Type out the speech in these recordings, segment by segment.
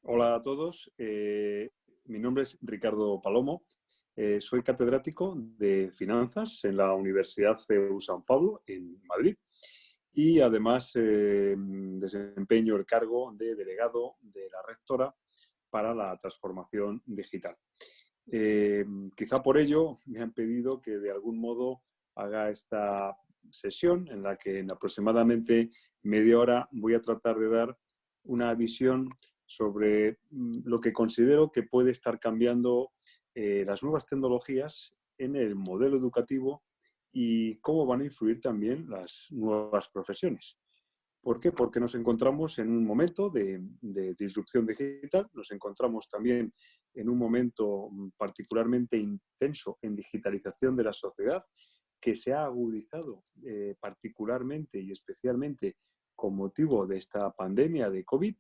Hola a todos, mi nombre es Ricardo Palomo, soy catedrático de Finanzas en la Universidad CEU San Pablo, en Madrid, y además desempeño el cargo de delegado de la rectora para la transformación digital. Eh, Quizá por ello me han pedido que de algún modo haga esta sesión en la que en aproximadamente media hora voy a tratar de dar una visión sobre lo que considero que puede estar cambiando las nuevas tecnologías en el modelo educativo y cómo van a influir también las nuevas profesiones. ¿Por qué? Porque nos encontramos en un momento de disrupción digital, nos encontramos también en un momento particularmente intenso en digitalización de la sociedad, que se ha agudizado particularmente y especialmente con motivo de esta pandemia de COVID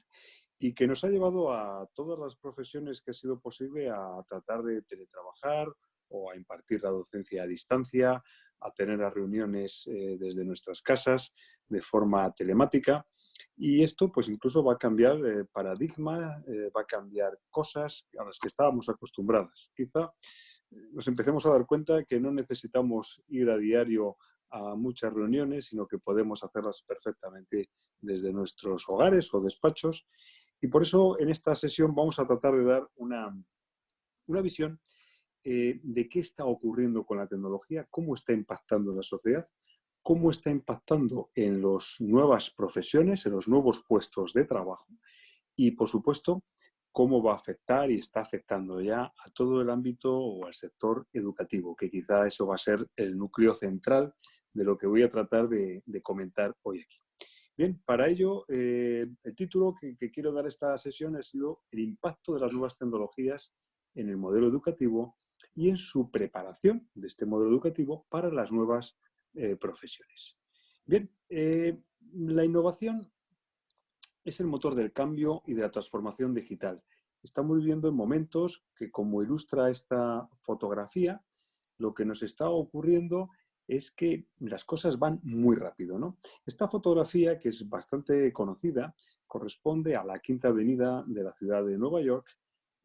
y que nos ha llevado a todas las profesiones que ha sido posible a tratar de teletrabajar o a impartir la docencia a distancia, a tener las reuniones desde nuestras casas de forma telemática. Y esto pues incluso va a cambiar paradigma, va a cambiar cosas a las que estábamos acostumbradas. Quizá nos empecemos a dar cuenta que no necesitamos ir a diario a muchas reuniones, sino que podemos hacerlas perfectamente desde nuestros hogares o despachos. Y por eso en esta sesión vamos a tratar de dar una visión de qué está ocurriendo con la tecnología, cómo está impactando en la sociedad, cómo está impactando en las nuevas profesiones, en los nuevos puestos de trabajo y, por supuesto, cómo va a afectar y está afectando ya a todo el ámbito o al sector educativo, que quizá eso va a ser el núcleo central de lo que voy a tratar de comentar hoy aquí. Bien, para ello, el título que quiero dar a esta sesión ha sido el impacto de las nuevas tecnologías en el modelo educativo y en su preparación de este modelo educativo para las nuevas profesiones. Bien, la innovación es el motor del cambio y de la transformación digital. Estamos viviendo en momentos que, como ilustra esta fotografía, lo que nos está ocurriendo es que las cosas van muy rápido, ¿no? Esta fotografía, que es bastante conocida, corresponde a la Quinta Avenida de la ciudad de Nueva York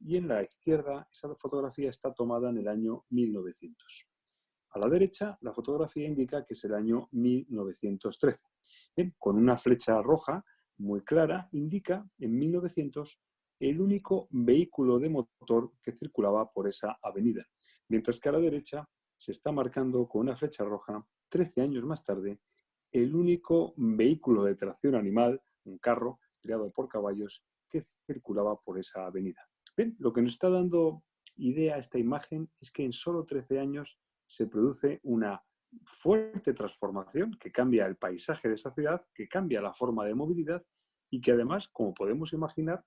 y en la izquierda esa fotografía está tomada en el año 1900. A la derecha, la fotografía indica que es el año 1913. Bien, con una flecha roja muy clara, indica en 1900 el único vehículo de motor que circulaba por esa avenida, mientras que a la derecha se está marcando con una flecha roja, 13 años más tarde, el único vehículo de tracción animal, un carro tirado por caballos, que circulaba por esa avenida. Bien, lo que nos está dando idea a esta imagen es que en solo 13 años se produce una fuerte transformación que cambia el paisaje de esa ciudad, que cambia la forma de movilidad y que además, como podemos imaginar,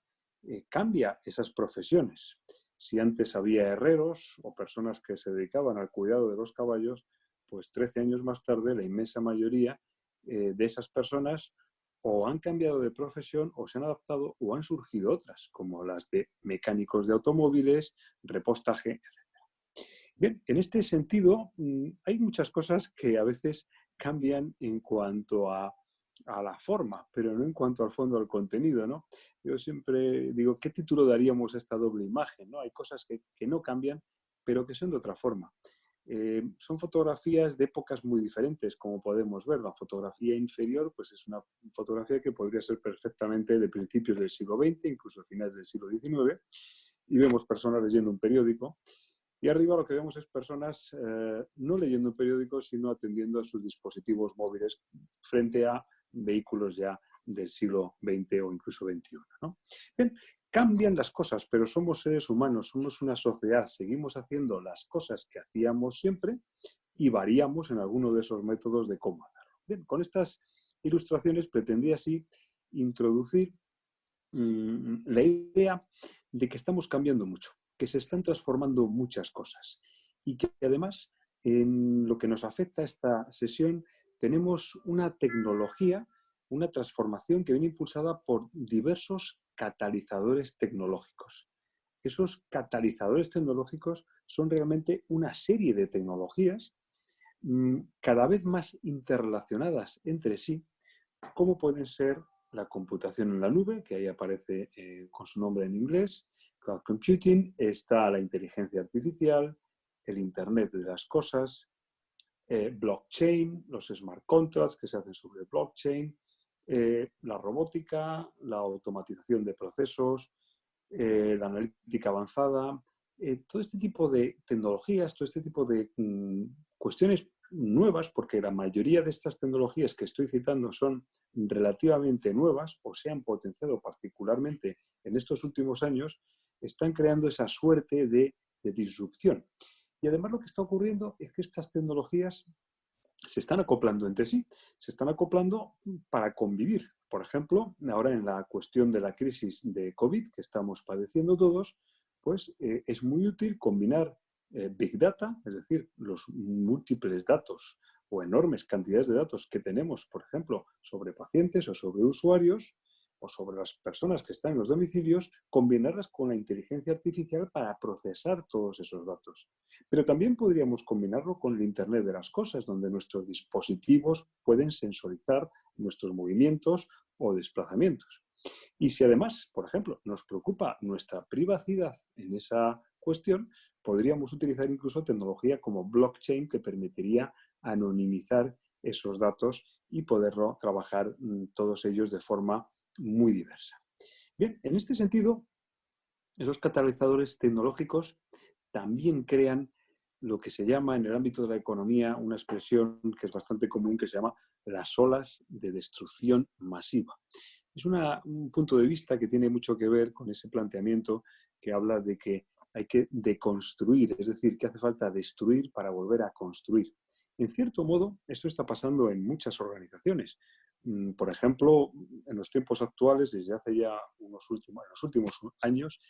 cambia esas profesiones. Si antes había herreros o personas que se dedicaban al cuidado de los caballos, pues 13 años más tarde la inmensa mayoría de esas personas o han cambiado de profesión o se han adaptado o han surgido otras, como las de mecánicos de automóviles, repostaje, etc. Bien, en este sentido, hay muchas cosas que a veces cambian en cuanto a la forma, pero no en cuanto al fondo, al contenido, ¿no? Yo siempre digo, ¿qué título daríamos a esta doble imagen? ¿No? Hay cosas que no cambian, pero que son de otra forma. Son fotografías de épocas muy diferentes, como podemos ver. La fotografía inferior pues es una fotografía que podría ser perfectamente de principios del siglo XX, incluso finales del siglo XIX, y vemos personas leyendo un periódico. Y arriba lo que vemos es personas no leyendo un periódico, sino atendiendo a sus dispositivos móviles frente a vehículos ya del siglo XX o incluso XXI, ¿no? Bien, cambian las cosas, pero somos seres humanos, somos una sociedad, seguimos haciendo las cosas que hacíamos siempre y variamos en alguno de esos métodos de cómo hacerlo. Bien, con estas ilustraciones pretendía así introducir la idea de que estamos cambiando mucho, que se están transformando muchas cosas y que además en lo que nos afecta a esta sesión tenemos una tecnología, una transformación que viene impulsada por diversos catalizadores tecnológicos. Esos catalizadores tecnológicos son realmente una serie de tecnologías cada vez más interrelacionadas entre sí, como pueden ser la computación en la nube, que ahí aparece con su nombre en inglés, cloud computing, está la inteligencia artificial, el Internet de las cosas, blockchain, los smart contracts que se hacen sobre blockchain, la robótica, la automatización de procesos, la analítica avanzada, todo este tipo de tecnologías, todo este tipo de cuestiones nuevas, porque la mayoría de estas tecnologías que estoy citando son relativamente nuevas o se han potenciado particularmente en estos últimos años, están creando esa suerte de disrupción. Y además lo que está ocurriendo es que estas tecnologías se están acoplando entre sí, se están acoplando para convivir. Por ejemplo, ahora en la cuestión de la crisis de COVID que estamos padeciendo todos, pues es muy útil combinar Big Data, es decir, los múltiples datos o enormes cantidades de datos que tenemos, por ejemplo, sobre pacientes o sobre usuarios o sobre las personas que están en los domicilios, combinarlas con la inteligencia artificial para procesar todos esos datos. Pero también podríamos combinarlo con el Internet de las cosas, donde nuestros dispositivos pueden sensorizar nuestros movimientos o desplazamientos. Y si además, por ejemplo, nos preocupa nuestra privacidad en esa cuestión, podríamos utilizar incluso tecnología como blockchain que permitiría anonimizar esos datos y poderlo trabajar todos ellos de forma muy diversa. Bien, en este sentido, esos catalizadores tecnológicos también crean lo que se llama en el ámbito de la economía una expresión que es bastante común que se llama las olas de destrucción masiva. Es un punto de vista que tiene mucho que ver con ese planteamiento que habla de que hay que deconstruir, es decir, que hace falta destruir para volver a construir. En cierto modo, esto está pasando en muchas organizaciones. Por ejemplo, en los tiempos actuales, desde hace ya en los últimos años,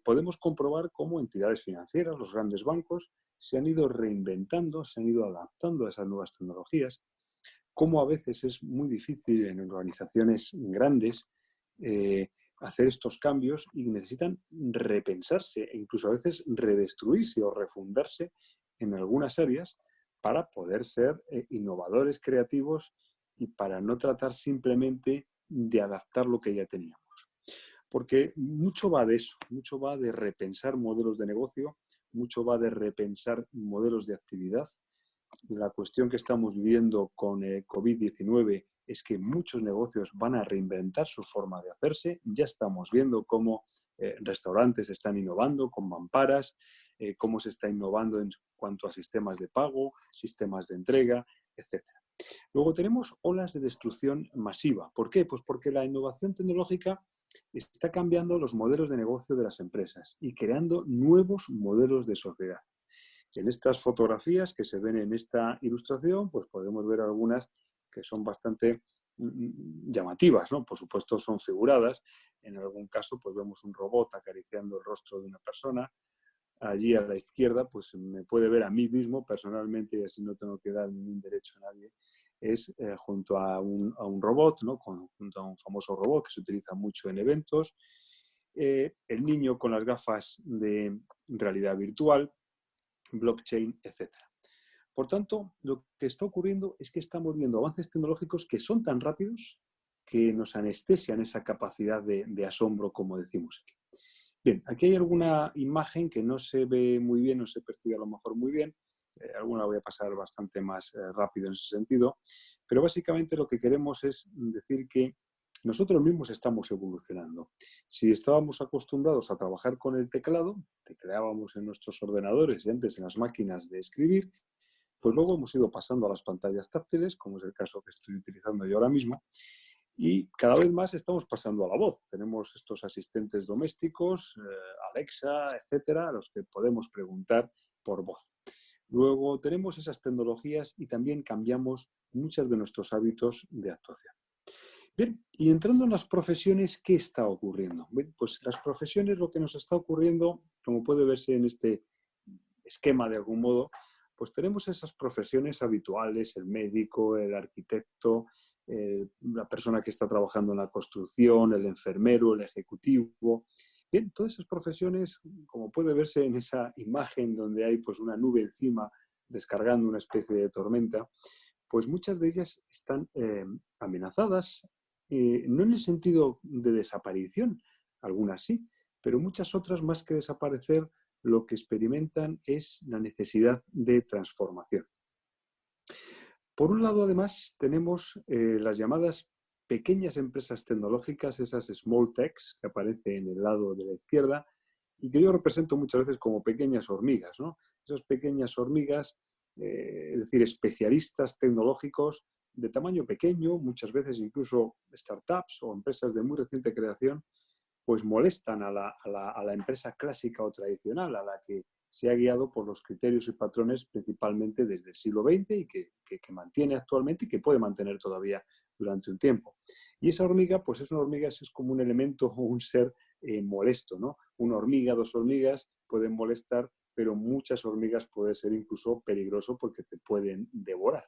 podemos comprobar cómo entidades financieras, los grandes bancos, se han ido reinventando, se han ido adaptando a esas nuevas tecnologías, cómo a veces es muy difícil en organizaciones grandes hacer estos cambios y necesitan repensarse e incluso a veces redestruirse o refundarse en algunas áreas para poder ser innovadores, creativos y para no tratar simplemente de adaptar lo que ya teníamos. Porque mucho va de eso, mucho va de repensar modelos de negocio, mucho va de repensar modelos de actividad. La cuestión que estamos viviendo con COVID-19 es que muchos negocios van a reinventar su forma de hacerse. Ya estamos viendo cómo restaurantes están innovando con mamparas, cómo se está innovando en cuanto a sistemas de pago, sistemas de entrega, etc. Luego tenemos olas de destrucción masiva. ¿Por qué? Pues porque la innovación tecnológica está cambiando los modelos de negocio de las empresas y creando nuevos modelos de sociedad. En estas fotografías que se ven en esta ilustración, pues podemos ver algunas que son bastante llamativas, ¿no? Por supuesto son figuradas. En algún caso, pues vemos un robot acariciando el rostro de una persona. Allí a la izquierda, pues me puede ver a mí mismo personalmente y así no tengo que dar ningún derecho a nadie. Es junto a un robot, ¿no? Junto a un famoso robot que se utiliza mucho en eventos. El niño con las gafas de realidad virtual, blockchain, etc. Por tanto, lo que está ocurriendo es que estamos viendo avances tecnológicos que son tan rápidos que nos anestesian esa capacidad de asombro, como decimos aquí. Bien, aquí hay alguna imagen que no se ve muy bien, no se percibe a lo mejor muy bien. Alguna voy a pasar bastante más rápido en ese sentido. Pero básicamente lo que queremos es decir que nosotros mismos estamos evolucionando. Si estábamos acostumbrados a trabajar con el teclado, tecleábamos en nuestros ordenadores y antes en las máquinas de escribir, pues luego hemos ido pasando a las pantallas táctiles, como es el caso que estoy utilizando yo ahora mismo, y cada vez más estamos pasando a la voz. Tenemos estos asistentes domésticos, Alexa, etcétera, a los que podemos preguntar por voz. Luego tenemos esas tecnologías y también cambiamos muchos de nuestros hábitos de actuación. Bien, y entrando en las profesiones, ¿qué está ocurriendo? Bien, pues las profesiones, lo que nos está ocurriendo, como puede verse en este esquema de algún modo, pues tenemos esas profesiones habituales, el médico, el arquitecto, la persona que está trabajando en la construcción, el enfermero, el ejecutivo. Bien, todas esas profesiones, como puede verse en esa imagen donde hay pues una nube encima descargando una especie de tormenta, pues muchas de ellas están amenazadas no en el sentido de desaparición, algunas sí, pero muchas otras, más que desaparecer, lo que experimentan es la necesidad de transformación. Por un lado, además, tenemos las llamadas pequeñas empresas tecnológicas, esas small techs que aparecen en el lado de la izquierda y que yo represento muchas veces como pequeñas hormigas, ¿no? Esas pequeñas hormigas, es decir, especialistas tecnológicos de tamaño pequeño, muchas veces incluso startups o empresas de muy reciente creación, pues molestan a la empresa clásica o tradicional, a la que se ha guiado por los criterios y patrones principalmente desde el siglo XX y que mantiene actualmente y que puede mantener todavía durante un tiempo. Y esa hormiga, pues es una hormiga, es como un elemento o un ser molesto, ¿no? Una hormiga, dos hormigas pueden molestar, pero muchas hormigas puede ser incluso peligroso porque te pueden devorar.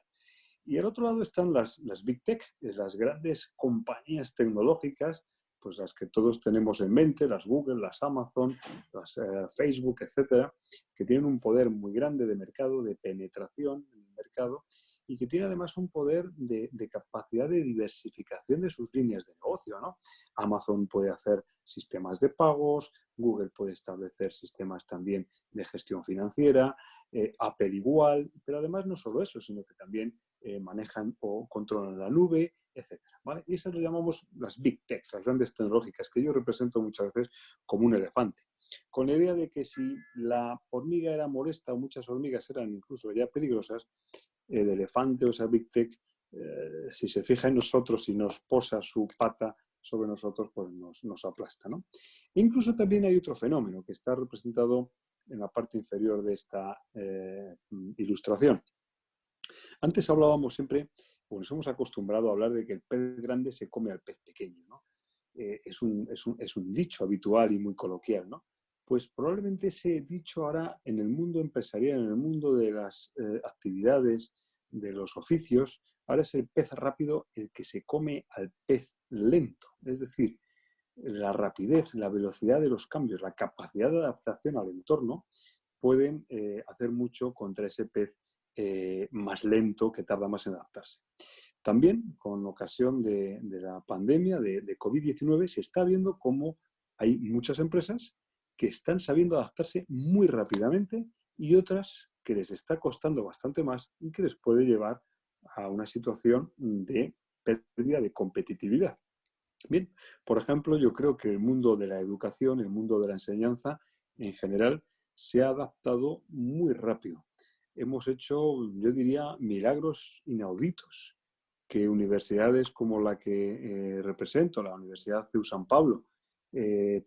Y al otro lado están las Big Tech, las grandes compañías tecnológicas, pues las que todos tenemos en mente, las Google, las Amazon, las Facebook, etcétera, que tienen un poder muy grande de mercado, de penetración en el mercado y que tienen además un poder de capacidad de diversificación de sus líneas de negocio, ¿no? Amazon puede hacer sistemas de pagos, Google puede establecer sistemas también de gestión financiera, Apple igual, pero además no solo eso, sino que también manejan o controlan la nube, etcétera, ¿vale? Y esas lo llamamos las Big Techs, las grandes tecnológicas, que yo represento muchas veces como un elefante. Con la idea de que si la hormiga era molesta o muchas hormigas eran incluso ya peligrosas, el elefante o esa Big Tech, si se fija en nosotros y nos posa su pata sobre nosotros, pues nos aplasta, ¿no? E incluso también hay otro fenómeno que está representado en la parte inferior de esta ilustración. Antes hablábamos siempre, o nos hemos acostumbrado a hablar de que el pez grande se come al pez pequeño, ¿no? Es un dicho habitual y muy coloquial, ¿no? Pues probablemente ese dicho ahora en el mundo empresarial, en el mundo de las actividades, de los oficios, ahora es el pez rápido el que se come al pez lento. Es decir, la rapidez, la velocidad de los cambios, la capacidad de adaptación al entorno pueden hacer mucho contra ese pez más lento que tarda más en adaptarse. También, con ocasión de la pandemia de COVID-19, se está viendo cómo hay muchas empresas que están sabiendo adaptarse muy rápidamente y otras que les está costando bastante más y que les puede llevar a una situación de pérdida de competitividad. Bien, por ejemplo, yo creo que el mundo de la educación, el mundo de la enseñanza, en general, se ha adaptado muy rápido. Hemos hecho, yo diría, milagros inauditos, que universidades como la que represento, la Universidad CEU San Pablo,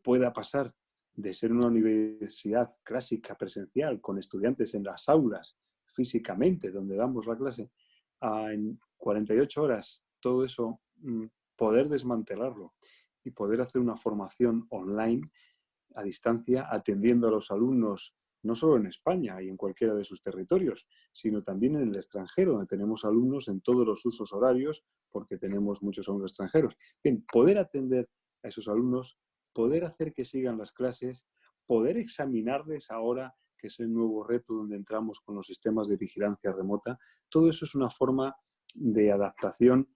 pueda pasar de ser una universidad clásica presencial con estudiantes en las aulas físicamente, donde damos la clase, a en 48 horas todo eso poder desmantelarlo y poder hacer una formación online a distancia atendiendo a los alumnos no solo en España y en cualquiera de sus territorios, sino también en el extranjero, donde tenemos alumnos en todos los usos horarios, porque tenemos muchos alumnos extranjeros. Bien, poder atender a esos alumnos, poder hacer que sigan las clases, poder examinarles ahora, que es el nuevo reto donde entramos con los sistemas de vigilancia remota, todo eso es una forma de adaptación,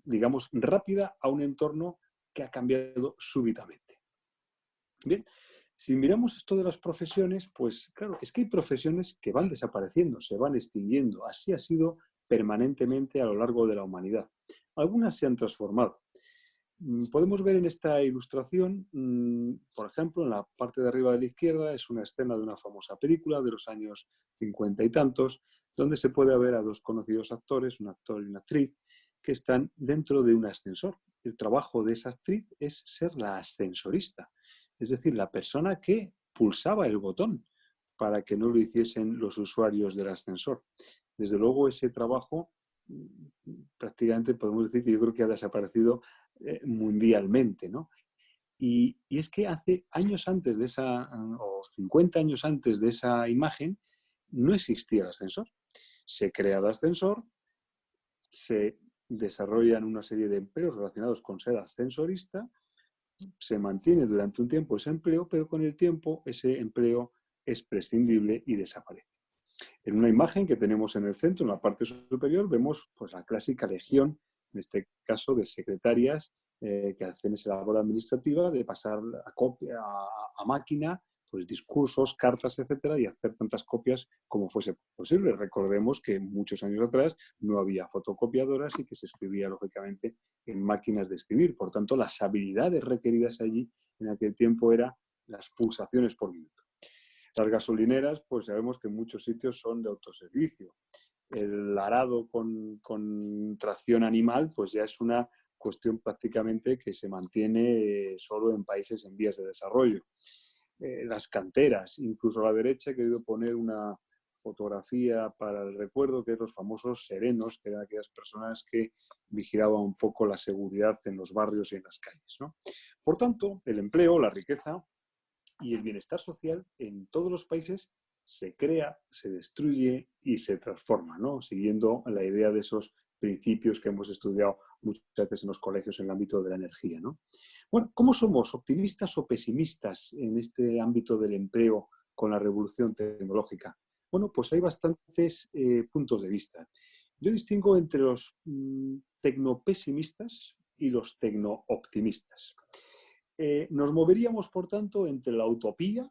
digamos, rápida a un entorno que ha cambiado súbitamente. Bien, si miramos esto de las profesiones, pues claro, es que hay profesiones que van desapareciendo, se van extinguiendo. Así ha sido permanentemente a lo largo de la humanidad. Algunas se han transformado. Podemos ver en esta ilustración, por ejemplo, en la parte de arriba de la izquierda, es una escena de una famosa película de los años 50 y tantos, donde se puede ver a dos conocidos actores, un actor y una actriz, que están dentro de un ascensor. El trabajo de esa actriz es ser la ascensorista, es decir, la persona que pulsaba el botón para que no lo hiciesen los usuarios del ascensor. Desde luego, ese trabajo prácticamente podemos decir que yo creo que ha desaparecido mundialmente, ¿no? Y es que hace años antes de esa, o 50 años antes de esa imagen, no existía el ascensor. Se crea el ascensor, se desarrollan una serie de empleos relacionados con ser ascensorista, se mantiene durante un tiempo ese empleo, pero con el tiempo ese empleo es prescindible y desaparece. En una imagen que tenemos en el centro, en la parte superior, vemos pues, la clásica legión en este caso de secretarias que hacen esa labor administrativa de pasar a máquina pues, discursos, cartas, etcétera, y hacer tantas copias como fuese posible. Recordemos que muchos años atrás no había fotocopiadoras y que se escribía, lógicamente, en máquinas de escribir. Por tanto, las habilidades requeridas allí en aquel tiempo eran las pulsaciones por minuto. Las gasolineras, pues sabemos que en muchos sitios son de autoservicio. El arado con tracción animal, pues ya es una cuestión prácticamente que se mantiene solo en países en vías de desarrollo. Las canteras, incluso a la derecha he querido poner una fotografía para el recuerdo, que es los famosos serenos, que eran aquellas personas que vigilaban un poco la seguridad en los barrios y en las calles, ¿no? Por tanto, el empleo, la riqueza y el bienestar social en todos los países se crea, se destruye y se transforma, ¿no? Siguiendo la idea de esos principios que hemos estudiado muchas veces en los colegios en el ámbito de la energía, ¿no? Bueno, ¿cómo somos? ¿Optimistas o pesimistas en este ámbito del empleo con la revolución tecnológica? Bueno, pues hay bastantes puntos de vista. Yo distingo entre los tecnopesimistas y los tecnooptimistas. Nos moveríamos, por tanto, entre la utopía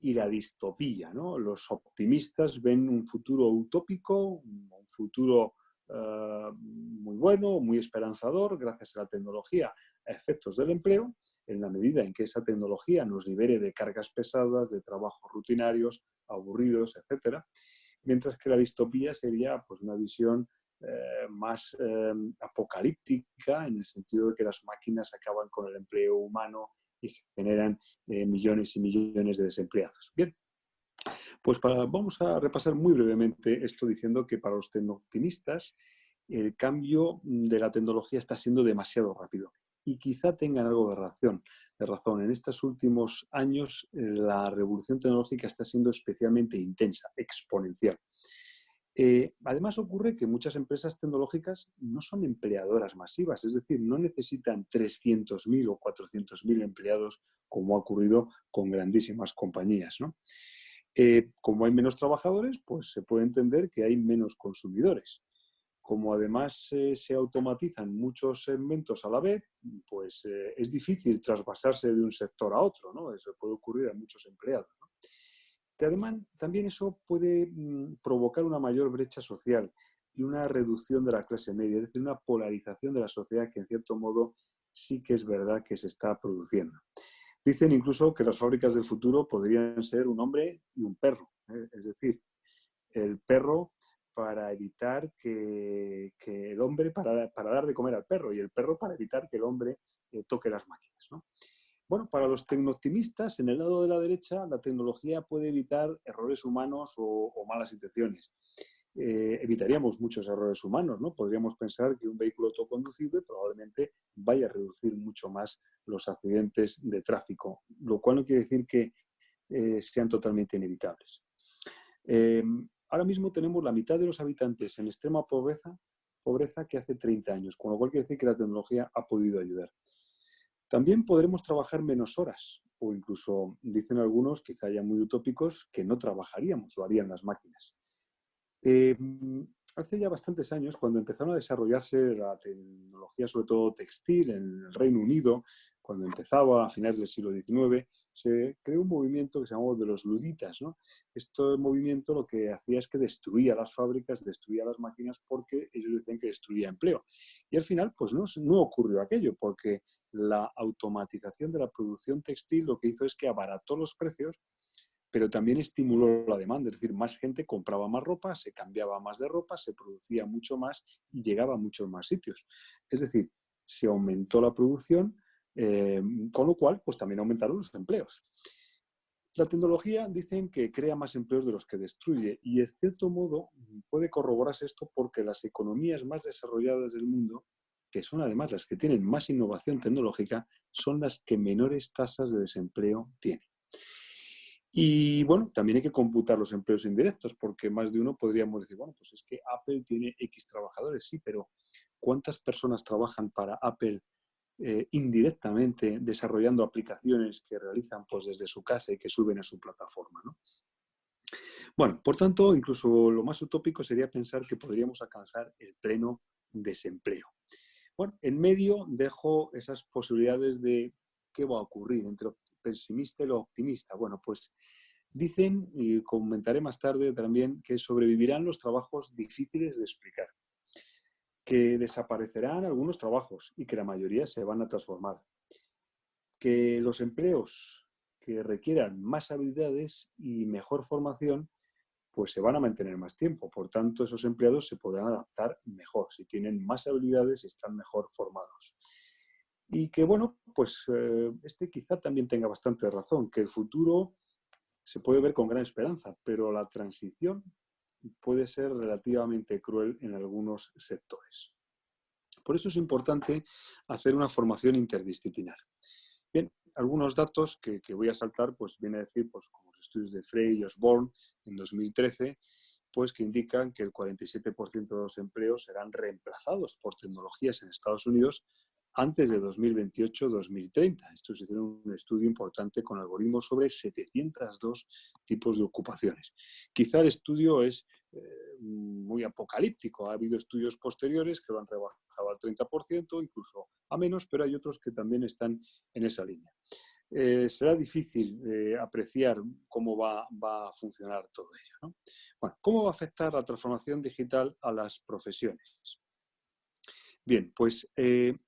y la distopía, ¿no? Los optimistas ven un futuro utópico, un futuro muy bueno, muy esperanzador, gracias a la tecnología, a efectos del empleo, en la medida en que esa tecnología nos libere de cargas pesadas, de trabajos rutinarios, aburridos, etcétera. Mientras que la distopía sería pues, una visión más apocalíptica, en el sentido de que las máquinas acaban con el empleo humano y generan millones y millones de desempleados. Bien, pues vamos a repasar muy brevemente esto diciendo que para los tecnooptimistas el cambio de la tecnología está siendo demasiado rápido y quizá tengan algo de razón. En estos últimos años la revolución tecnológica está siendo especialmente intensa, exponencial. Además ocurre que muchas empresas tecnológicas no son empleadoras masivas, es decir, no necesitan 300.000 o 400.000 empleados como ha ocurrido con grandísimas compañías, ¿no? Como hay menos trabajadores, pues se puede entender que hay menos consumidores. Como además se automatizan muchos segmentos a la vez, pues es difícil trasvasarse de un sector a otro, ¿no? Eso puede ocurrir a muchos empleados, ¿no? Además, también eso puede provocar una mayor brecha social y una reducción de la clase media, es decir, una polarización de la sociedad que en cierto modo sí que es verdad que se está produciendo. Dicen incluso que las fábricas del futuro podrían ser un hombre y un perro, ¿eh? Es decir, el perro para evitar que el hombre, para dar de comer al perro, y el perro para evitar que el hombre toque las máquinas, ¿no? Bueno, para los tecnooptimistas, en el lado de la derecha, la tecnología puede evitar errores humanos o malas intenciones. Evitaríamos muchos errores humanos, ¿no? Podríamos pensar que un vehículo autoconducible probablemente vaya a reducir mucho más los accidentes de tráfico, lo cual no quiere decir que sean totalmente inevitables. Ahora mismo tenemos la mitad de los habitantes en extrema pobreza que hace 30 años, con lo cual quiere decir que la tecnología ha podido ayudar. También podremos trabajar menos horas, o incluso, dicen algunos, quizá ya muy utópicos, que no trabajaríamos, lo harían las máquinas. Hace ya bastantes años, cuando empezaron a desarrollarse la tecnología, sobre todo textil, en el Reino Unido, cuando empezaba a finales del siglo XIX, se creó un movimiento que se llamó de los luditas, ¿no? Este movimiento lo que hacía es que destruía las fábricas, destruía las máquinas, porque ellos decían que destruía empleo. Y al final, pues no ocurrió aquello, porque la automatización de la producción textil lo que hizo es que abarató los precios, pero también estimuló la demanda, es decir, más gente compraba más ropa, se cambiaba más de ropa, se producía mucho más y llegaba a muchos más sitios. Es decir, se aumentó la producción, con lo cual pues también aumentaron los empleos. La tecnología dicen que crea más empleos de los que destruye y en cierto modo puede corroborarse esto porque las economías más desarrolladas del mundo, que son además las que tienen más innovación tecnológica, son las que menores tasas de desempleo tienen. Y bueno, también hay que computar los empleos indirectos, porque más de uno podríamos decir, bueno, pues es que Apple tiene X trabajadores, sí, pero ¿cuántas personas trabajan para Apple indirectamente desarrollando aplicaciones que realizan pues desde su casa y que suben a su plataforma, ¿no? Bueno, por tanto, incluso lo más utópico sería pensar que podríamos alcanzar el pleno desempleo. Bueno, en medio dejo esas posibilidades de qué va a ocurrir entre lo pesimista y lo optimista. Bueno, pues dicen, y comentaré más tarde también, que sobrevivirán los trabajos difíciles de explicar, que desaparecerán algunos trabajos y que la mayoría se van a transformar, que los empleos que requieran más habilidades y mejor formación pues se van a mantener más tiempo. Por tanto, esos empleados se podrán adaptar mejor, si tienen más habilidades y están mejor formados. Y que, bueno, pues este quizá también tenga bastante razón, que el futuro se puede ver con gran esperanza, pero la transición puede ser relativamente cruel en algunos sectores. Por eso es importante hacer una formación interdisciplinar. Bien, algunos datos que voy a saltar, pues viene a decir, pues como los estudios de Frey y Osborne en 2013, pues que indican que el 47% de los empleos serán reemplazados por tecnologías en Estados Unidos antes de 2028-2030. Esto se hizo un estudio importante con algoritmos sobre 702 tipos de ocupaciones. Quizá el estudio es muy apocalíptico. Ha habido estudios posteriores que lo han rebajado al 30%, incluso a menos, pero hay otros que también están en esa línea. Será difícil apreciar cómo va a funcionar todo ello, ¿no? Bueno, ¿cómo va a afectar la transformación digital a las profesiones? Bien, pues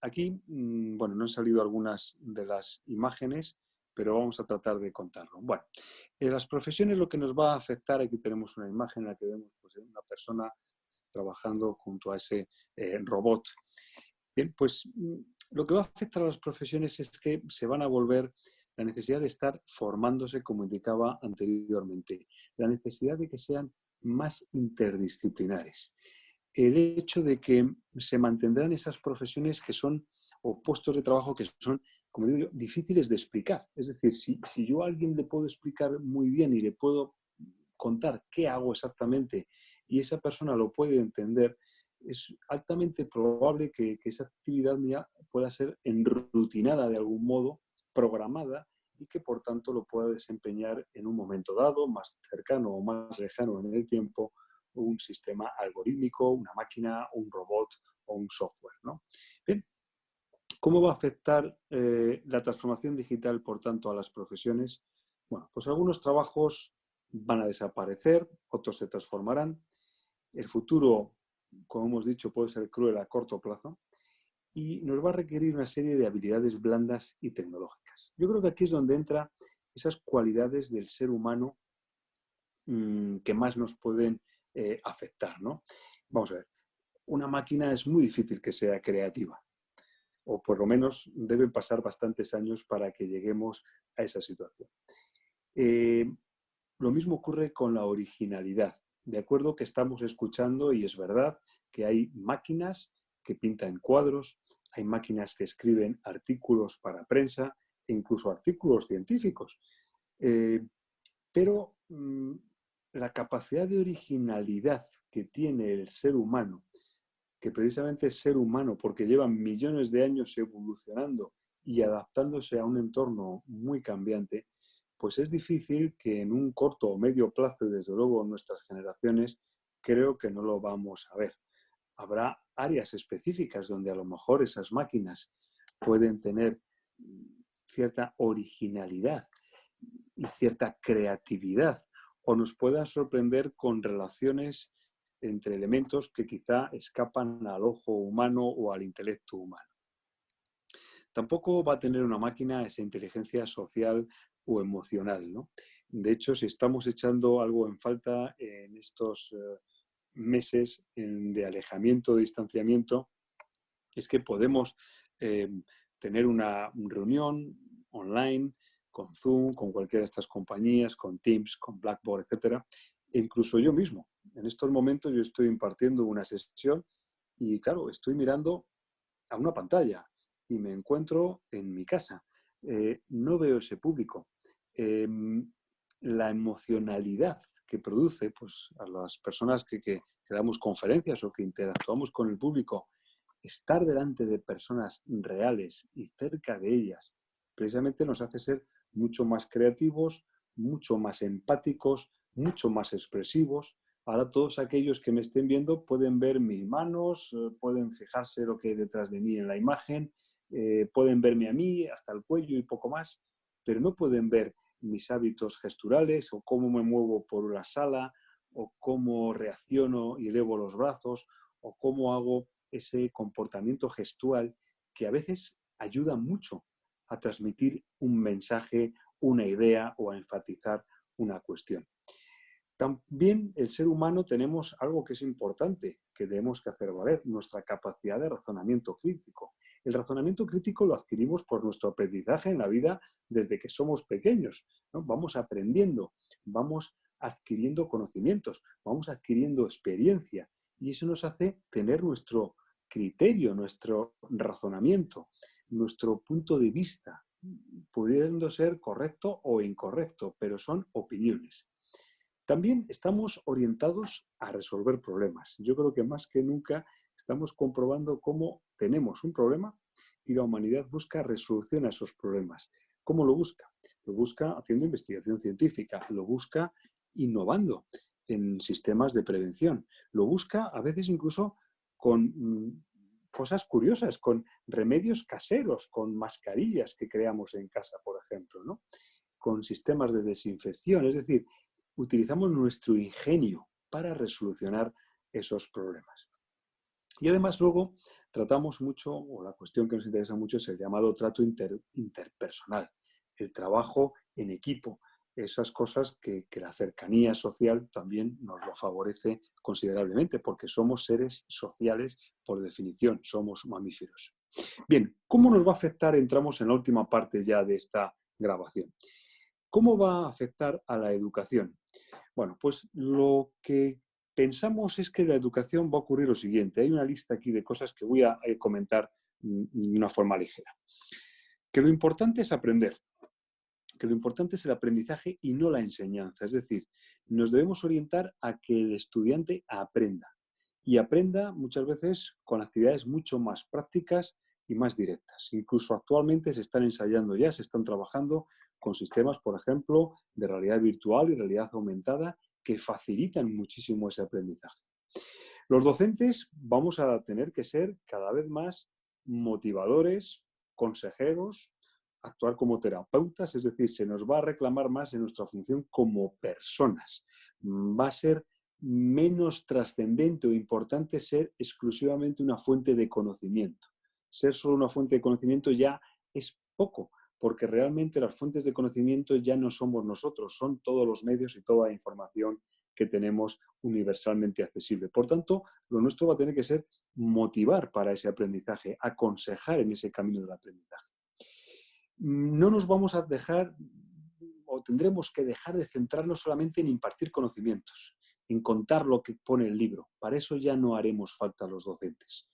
aquí, bueno, no han salido algunas de las imágenes, pero vamos a tratar de contarlo. Bueno, en las profesiones lo que nos va a afectar, aquí tenemos una imagen en la que vemos pues, una persona trabajando junto a ese robot. Bien, pues lo que va a afectar a las profesiones es que se van a volver la necesidad de estar formándose, como indicaba anteriormente, la necesidad de que sean más interdisciplinares, el hecho de que se mantendrán esas profesiones que son, o puestos de trabajo que son, como digo yo, difíciles de explicar. Es decir, si yo a alguien le puedo explicar muy bien y le puedo contar qué hago exactamente y esa persona lo puede entender, es altamente probable que esa actividad mía pueda ser enrutinada de algún modo, programada, y que por tanto lo pueda desempeñar en un momento dado, más cercano o más lejano en el tiempo, un sistema algorítmico, una máquina, un robot o un software, ¿no? Bien, ¿cómo va a afectar la transformación digital, por tanto, a las profesiones? Bueno, pues algunos trabajos van a desaparecer, otros se transformarán. El futuro, como hemos dicho, puede ser cruel a corto plazo y nos va a requerir una serie de habilidades blandas y tecnológicas. Yo creo que aquí es donde entran esas cualidades del ser humano que más nos pueden afectar, ¿no? Vamos a ver, una máquina es muy difícil que sea creativa, o por lo menos deben pasar bastantes años para que lleguemos a esa situación. Lo mismo ocurre con la originalidad. De acuerdo que estamos escuchando, y es verdad, que hay máquinas que pintan cuadros, hay máquinas que escriben artículos para prensa, e incluso artículos científicos. Pero la capacidad de originalidad que tiene el ser humano, que precisamente es ser humano porque lleva millones de años evolucionando y adaptándose a un entorno muy cambiante, pues es difícil que en un corto o medio plazo, y desde luego en nuestras generaciones, creo que no lo vamos a ver. Habrá áreas específicas donde a lo mejor esas máquinas pueden tener cierta originalidad y cierta creatividad, o nos puedan sorprender con relaciones entre elementos que quizá escapan al ojo humano o al intelecto humano. Tampoco va a tener una máquina esa inteligencia social o emocional, ¿no? De hecho, si estamos echando algo en falta en estos meses de alejamiento, de distanciamiento, es que podemos tener una reunión online con Zoom, con cualquiera de estas compañías, con Teams, con Blackboard, etcétera. E incluso yo mismo. En estos momentos yo estoy impartiendo una sesión y, claro, estoy mirando a una pantalla y me encuentro en mi casa. No veo ese público. La emocionalidad que produce pues, a las personas que damos conferencias o que interactuamos con el público, estar delante de personas reales y cerca de ellas, precisamente nos hace ser mucho más creativos, mucho más empáticos, mucho más expresivos. Ahora todos aquellos que me estén viendo pueden ver mis manos, pueden fijarse lo que hay detrás de mí en la imagen, pueden verme a mí hasta el cuello y poco más, pero no pueden ver mis hábitos gesturales o cómo me muevo por la sala o cómo reacciono y elevo los brazos o cómo hago ese comportamiento gestual que a veces ayuda mucho a transmitir un mensaje, una idea o a enfatizar una cuestión. También el ser humano tenemos algo que es importante, que debemos que hacer valer, nuestra capacidad de razonamiento crítico. El razonamiento crítico lo adquirimos por nuestro aprendizaje en la vida desde que somos pequeños, ¿no? Vamos aprendiendo, vamos adquiriendo conocimientos, vamos adquiriendo experiencia y eso nos hace tener nuestro criterio, nuestro razonamiento, nuestro punto de vista, pudiendo ser correcto o incorrecto, pero son opiniones. También estamos orientados a resolver problemas. Yo creo que más que nunca estamos comprobando cómo tenemos un problema y la humanidad busca resolución a esos problemas. ¿Cómo lo busca? Lo busca haciendo investigación científica, lo busca innovando en sistemas de prevención, lo busca a veces incluso con cosas curiosas, con remedios caseros, con mascarillas que creamos en casa, por ejemplo, ¿no? Con sistemas de desinfección, es decir, utilizamos nuestro ingenio para resolucionar esos problemas. Y además luego tratamos mucho, o la cuestión que nos interesa mucho es el llamado trato interpersonal, el trabajo en equipo, esas cosas que la cercanía social también nos lo favorece considerablemente, porque somos seres sociales por definición, somos mamíferos. Bien, ¿cómo nos va a afectar? Entramos en la última parte ya de esta grabación. ¿Cómo va a afectar a la educación? Bueno, pues lo que pensamos es que la educación va a ocurrir lo siguiente. Hay una lista aquí de cosas que voy a comentar de una forma ligera. Que lo importante es aprender, que lo importante es el aprendizaje y no la enseñanza. Es decir, nos debemos orientar a que el estudiante aprenda. Y aprenda muchas veces con actividades mucho más prácticas y más directas. Incluso actualmente se están ensayando ya, se están trabajando con sistemas, por ejemplo, de realidad virtual y realidad aumentada que facilitan muchísimo ese aprendizaje. Los docentes vamos a tener que ser cada vez más motivadores, consejeros, actuar como terapeutas, es decir, se nos va a reclamar más en nuestra función como personas. Va a ser menos trascendente o importante ser exclusivamente una fuente de conocimiento. Ser solo una fuente de conocimiento ya es poco, porque realmente las fuentes de conocimiento ya no somos nosotros, son todos los medios y toda la información que tenemos universalmente accesible. Por tanto, lo nuestro va a tener que ser motivar para ese aprendizaje, aconsejar en ese camino del aprendizaje. No nos vamos a dejar o tendremos que dejar de centrarnos solamente en impartir conocimientos, en contar lo que pone el libro. Para eso ya no haremos falta los docentes.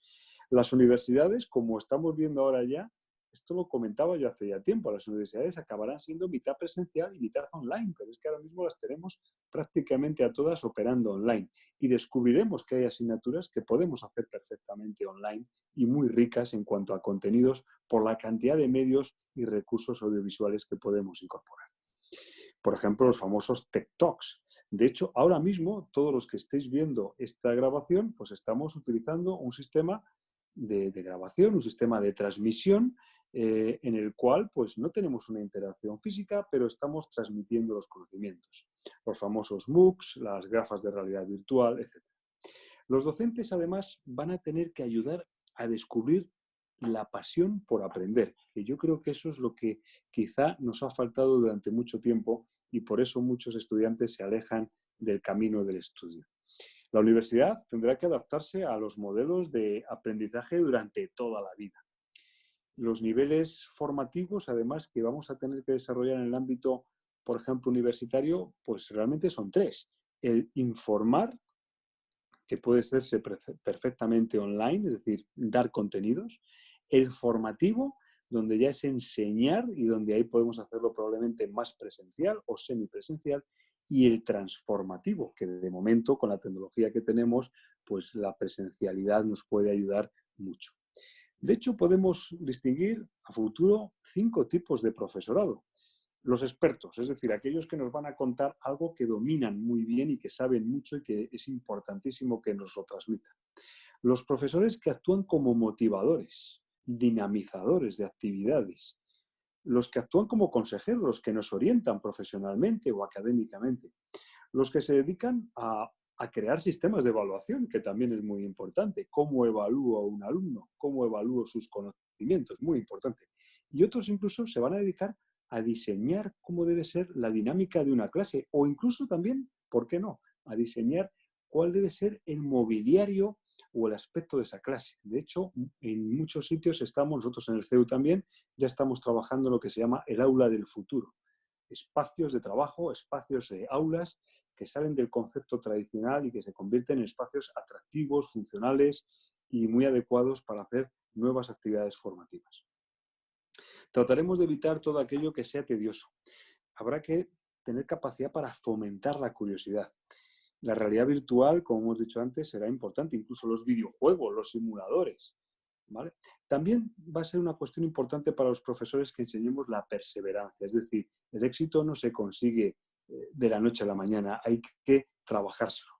Las universidades, como estamos viendo ahora ya, esto lo comentaba yo hace ya tiempo, las universidades acabarán siendo mitad presencial y mitad online, pero es que ahora mismo las tenemos prácticamente a todas operando online y descubriremos que hay asignaturas que podemos hacer perfectamente online y muy ricas en cuanto a contenidos por la cantidad de medios y recursos audiovisuales que podemos incorporar. Por ejemplo, los famosos Tech Talks. De hecho, ahora mismo, todos los que estéis viendo esta grabación, pues estamos utilizando un sistema de grabación, un sistema de transmisión en el cual pues no tenemos una interacción física, pero estamos transmitiendo los conocimientos. Los famosos MOOCs, las gafas de realidad virtual, etc. Los docentes, además, van a tener que ayudar a descubrir la pasión por aprender, que yo creo que eso es lo que quizá nos ha faltado durante mucho tiempo y por eso muchos estudiantes se alejan del camino del estudio. La universidad tendrá que adaptarse a los modelos de aprendizaje durante toda la vida. Los niveles formativos, además, que vamos a tener que desarrollar en el ámbito, por ejemplo, universitario, pues realmente son tres. El informar, que puede hacerse perfectamente online, es decir, dar contenidos. El formativo, donde ya es enseñar y donde ahí podemos hacerlo probablemente más presencial o semipresencial. Y el transformativo, que de momento con la tecnología que tenemos, pues la presencialidad nos puede ayudar mucho. De hecho, podemos distinguir a futuro 5 tipos de profesorado. Los expertos, es decir, aquellos que nos van a contar algo que dominan muy bien y que saben mucho y que es importantísimo que nos lo transmitan. Los profesores que actúan como motivadores, dinamizadores de actividades. Los que actúan como consejeros, los que nos orientan profesionalmente o académicamente. Los que se dedican a crear sistemas de evaluación, que también es muy importante. ¿Cómo evalúo a un alumno? ¿Cómo evalúo sus conocimientos? Muy importante. Y otros incluso se van a dedicar a diseñar cómo debe ser la dinámica de una clase o incluso también, ¿por qué no?, a diseñar cuál debe ser el mobiliario o el aspecto de esa clase. De hecho, en muchos sitios estamos, nosotros en el CEU también, ya estamos trabajando en lo que se llama el aula del futuro. Espacios de trabajo, espacios de aulas que salen del concepto tradicional y que se convierten en espacios atractivos, funcionales y muy adecuados para hacer nuevas actividades formativas. Trataremos de evitar todo aquello que sea tedioso. Habrá que tener capacidad para fomentar la curiosidad. La realidad virtual, como hemos dicho antes, será importante, incluso los videojuegos, los simuladores, ¿vale? También va a ser una cuestión importante para los profesores que enseñemos la perseverancia, es decir, el éxito no se consigue de la noche a la mañana, hay que trabajárselo.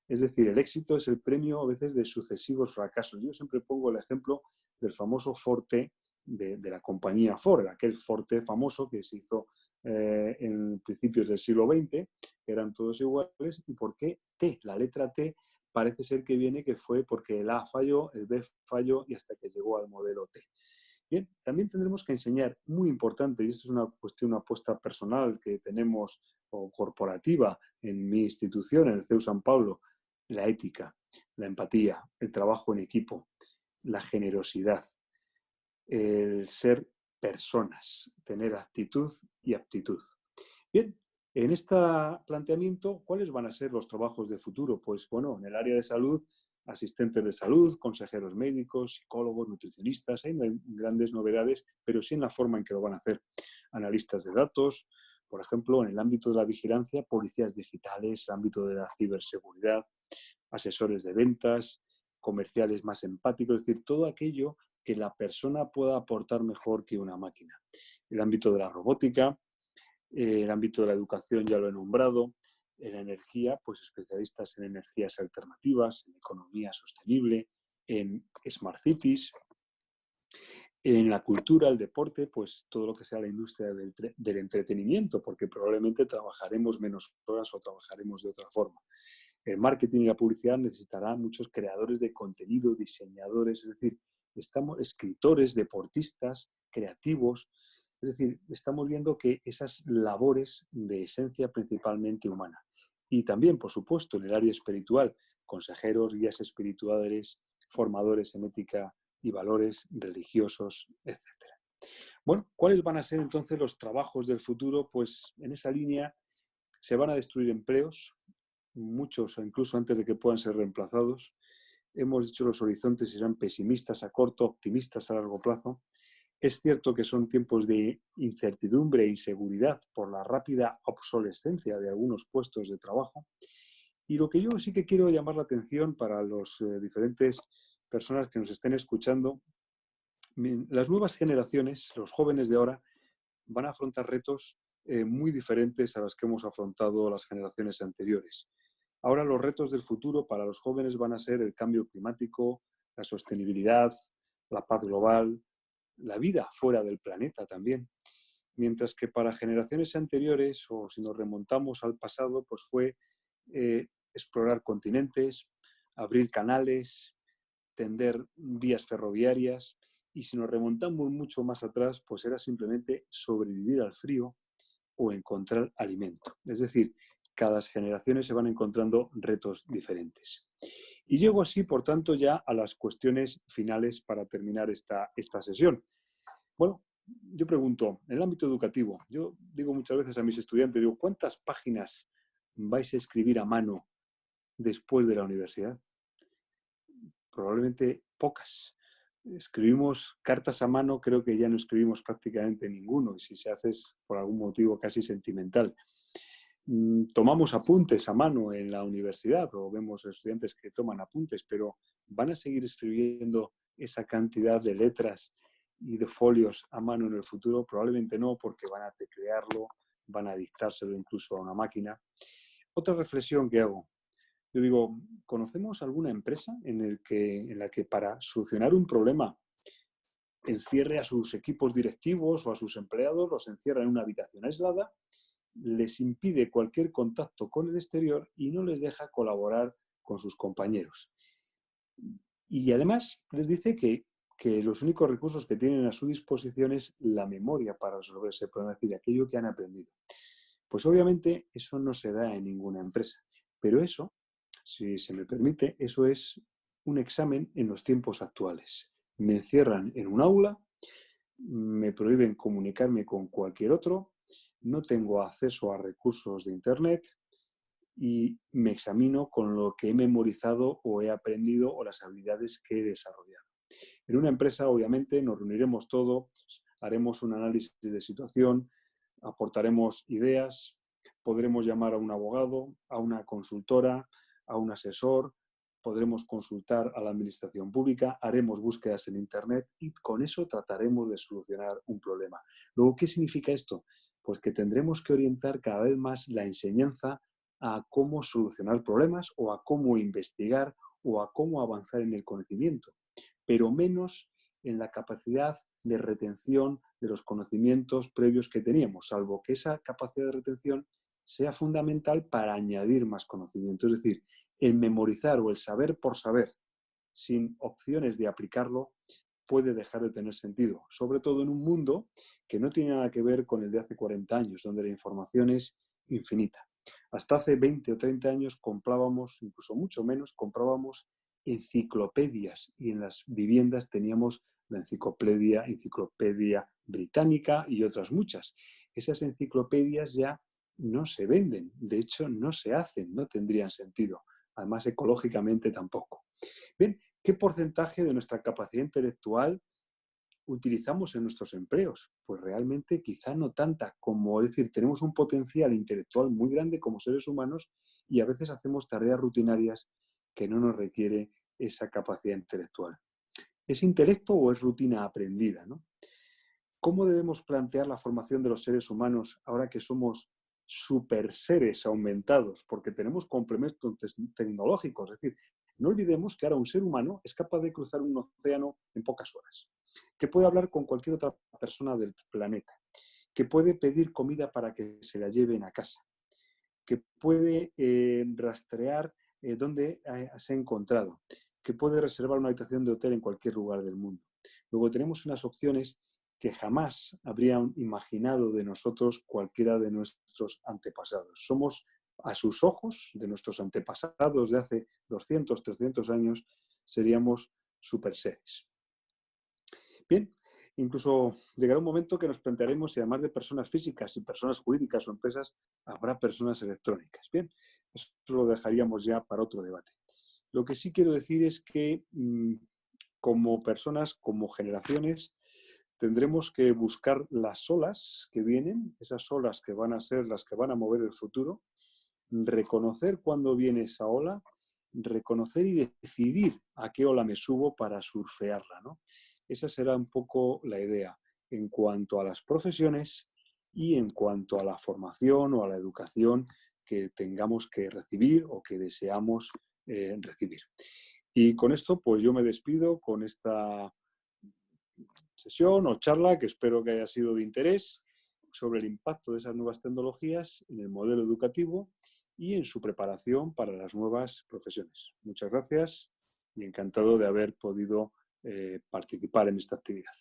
Es decir, el éxito es el premio a veces de sucesivos fracasos. Yo siempre pongo el ejemplo del famoso Forte de la compañía Ford, aquel Forte famoso que se hizo en principios del siglo XX, que eran todos iguales. ¿Y por qué T? La letra T parece ser que viene que fue porque el A falló, el B falló y hasta que llegó al modelo T. Bien, también tendremos que enseñar, muy importante, y esto es una cuestión, una apuesta personal que tenemos o corporativa en mi institución, en el CEU San Pablo, la ética, la empatía, el trabajo en equipo, la generosidad, el ser personas, tener actitud y aptitud. Bien, en este planteamiento, ¿cuáles van a ser los trabajos de futuro? Pues bueno, en el área de salud, asistentes de salud, consejeros médicos, psicólogos, nutricionistas, no hay grandes novedades, pero sí en la forma en que lo van a hacer. Analistas de datos, por ejemplo, en el ámbito de la vigilancia, policías digitales, el ámbito de la ciberseguridad, asesores de ventas, comerciales más empáticos, es decir, todo aquello que la persona pueda aportar mejor que una máquina. El ámbito de la robótica, el ámbito de la educación ya lo he nombrado, en la energía, pues especialistas en energías alternativas, en economía sostenible, en smart cities, en la cultura, el deporte, pues todo lo que sea la industria del entretenimiento, porque probablemente trabajaremos menos horas o trabajaremos de otra forma. El marketing y la publicidad necesitarán muchos creadores de contenido, diseñadores, es decir, estamos escritores, deportistas, creativos, es decir, estamos viendo que esas labores de esencia principalmente humana. Y también, por supuesto, en el área espiritual, consejeros, guías espirituales, formadores en ética y valores religiosos, etc. Bueno, ¿cuáles van a ser entonces los trabajos del futuro? Pues en esa línea se van a destruir empleos, muchos incluso antes de que puedan ser reemplazados. Hemos dicho los horizontes serán pesimistas a corto, optimistas a largo plazo. Es cierto que son tiempos de incertidumbre e inseguridad por la rápida obsolescencia de algunos puestos de trabajo. Y lo que yo sí que quiero llamar la atención para las diferentes personas que nos estén escuchando, las nuevas generaciones, los jóvenes de ahora, van a afrontar retos muy diferentes a los que hemos afrontado las generaciones anteriores. Ahora los retos del futuro para los jóvenes van a ser el cambio climático, la sostenibilidad, la paz global, la vida fuera del planeta también. Mientras que para generaciones anteriores, o si nos remontamos al pasado, pues fue explorar continentes, abrir canales, tender vías ferroviarias, y si nos remontamos mucho más atrás, pues era simplemente sobrevivir al frío o encontrar alimento. Es decir, cada generación se van encontrando retos diferentes. Y llego así, por tanto, ya a las cuestiones finales para terminar esta sesión. Bueno, yo pregunto, en el ámbito educativo, yo digo muchas veces a mis estudiantes, digo, ¿cuántas páginas vais a escribir a mano después de la universidad? Probablemente pocas. Escribimos cartas a mano, creo que ya no escribimos prácticamente ninguno, y si se hace es por algún motivo casi sentimental. Tomamos apuntes a mano en la universidad, o vemos estudiantes que toman apuntes, pero van a seguir escribiendo esa cantidad de letras y de folios a mano en el futuro? Probablemente no, porque van a teclearlo, van a dictárselo incluso a una máquina. Otra reflexión que hago, yo digo, ¿conocemos alguna empresa en la que para solucionar un problema encierre a sus equipos directivos o a sus empleados, los encierra en una habitación aislada, les impide cualquier contacto con el exterior y no les deja colaborar con sus compañeros? Y además les dice que los únicos recursos que tienen a su disposición es la memoria para resolver ese problema, es decir, aquello que han aprendido. Pues obviamente eso no se da en ninguna empresa, pero eso, si se me permite, eso es un examen en los tiempos actuales. Me encierran en un aula, me prohíben comunicarme con cualquier otro, no tengo acceso a recursos de Internet y me examino con lo que he memorizado o he aprendido o las habilidades que he desarrollado. En una empresa, obviamente, nos reuniremos todos, haremos un análisis de situación, aportaremos ideas, podremos llamar a un abogado, a una consultora, a un asesor, podremos consultar a la administración pública, haremos búsquedas en Internet y con eso trataremos de solucionar un problema. Luego, ¿qué significa esto? Pues que tendremos que orientar cada vez más la enseñanza a cómo solucionar problemas o a cómo investigar o a cómo avanzar en el conocimiento, pero menos en la capacidad de retención de los conocimientos previos que teníamos, salvo que esa capacidad de retención sea fundamental para añadir más conocimiento. Es decir, el memorizar o el saber por saber, sin opciones de aplicarlo, puede dejar de tener sentido, sobre todo en un mundo que no tiene nada que ver con el de hace 40 años, donde la información es infinita. Hasta hace 20 o 30 años comprábamos, incluso mucho menos, comprábamos enciclopedias y en las viviendas teníamos la enciclopedia británica y otras muchas. Esas enciclopedias ya no se venden, de hecho no se hacen, no tendrían sentido, además ecológicamente tampoco. Bien, ¿qué porcentaje de nuestra capacidad intelectual utilizamos en nuestros empleos? Pues realmente quizá no tanta, como es decir, tenemos un potencial intelectual muy grande como seres humanos y a veces hacemos tareas rutinarias que no nos requiere esa capacidad intelectual. ¿Es intelecto o es rutina aprendida, ¿no? ¿Cómo debemos plantear la formación de los seres humanos ahora que somos super seres aumentados? Porque tenemos complementos tecnológicos. Es decir, no olvidemos que ahora un ser humano es capaz de cruzar un océano en pocas horas, que puede hablar con cualquier otra persona del planeta, que puede pedir comida para que se la lleven a casa, que puede rastrear dónde se ha encontrado, que puede reservar una habitación de hotel en cualquier lugar del mundo. Luego tenemos unas opciones que jamás habrían imaginado de nosotros cualquiera de nuestros antepasados. Somos, a sus ojos, de nuestros antepasados de hace 200, 300 años, seríamos super seres. Bien, incluso llegará un momento que nos plantearemos si además de personas físicas y personas jurídicas o empresas, habrá personas electrónicas. Bien, eso lo dejaríamos ya para otro debate. Lo que sí quiero decir es que como personas, como generaciones, tendremos que buscar las olas que vienen, esas olas que van a ser las que van a mover el futuro, reconocer cuándo viene esa ola, reconocer y decidir a qué ola me subo para surfearla, ¿no? Esa será un poco la idea en cuanto a las profesiones y en cuanto a la formación o a la educación que tengamos que recibir o que deseamos recibir. Y con esto, pues yo me despido con esta sesión o charla que espero que haya sido de interés sobre el impacto de esas nuevas tecnologías en el modelo educativo y en su preparación para las nuevas profesiones. Muchas gracias y encantado de haber podido participar en esta actividad.